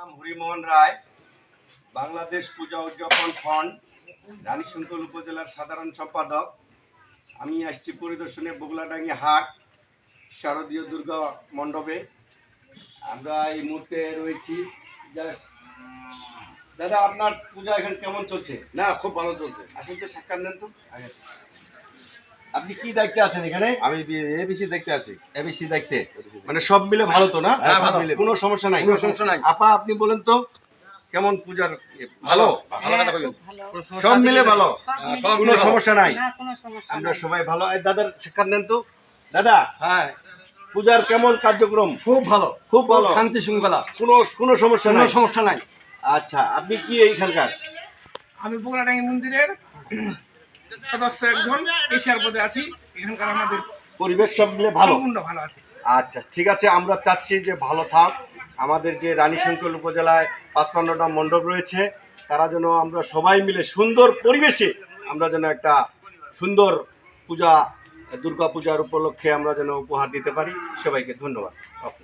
নাম হরিমোহন রায়, বাংলাদেশ পূজা উদযাপন ফন্ড রানীশঙ্কল উপজেলার সাধারণ সম্পাদক। আমি আসছি পরিদর্শনে বগুলাডাঙ্গি হাট শারদীয় দুর্গা মণ্ডপে। আমরা এই মুহূর্তে রয়েছি। দাদা, আপনার পূজা এখানে কেমন চলছে? না, খুব ভালো চলছে। আসলে তো সাক্ষাৎ নেন তো আগে। আপনি কি দায়িত্বে আছেন এখানে? আমি এবিসি দেখতে আছি। এবিসি দায়িত্বে, মানে সব মিলে ভালো তো না? হ্যাঁ, ভালো। কোনো সমস্যা নাই? কোনো সমস্যা নাই। আপা, আপনি বলেন তো কেমন পূজার? ভালো, ভালো কথা বলুন। সব মিলে ভালো, সব কোনো মিলে সমস্যা নাই। না, কোনো সমস্যা আমরা নাই। সবাই ভালো। এই দাদার সাক্ষাৎ নেন তো। দাদা, হ্যাঁ, পূজার কেমন কার্যক্রম? খুব ভালো, খুব ভালো, শান্তি শৃঙ্খলা, কোনো সমস্যা কোনো নাই? সমস্যা নাই। আচ্ছা, আপনি কি এইখানকার? আমি বগুড়াডাঙ্গি মন্দিরের সদস্য একজন এশিয়ার পদে আছি। এখানকার আমাদের পরিবেশ সব মিলে ভালো? সম্পূর্ণ ভালো আছে। আচ্ছা, ঠিক আছে, আমরা চাচ্ছি যে ভালো থাক। আমাদের যে রানীশঙ্কল উপজেলায় ৫৫টা মণ্ডপ রয়েছে, তারা যেন আমরা সবাই মিলে সুন্দর পরিবেশে আমরা যেন একটা সুন্দর পূজা, দুর্গা পূজার উপলক্ষে আমরা যেন উপহার দিতে পারি। সবাইকে ধন্যবাদ। ওকে।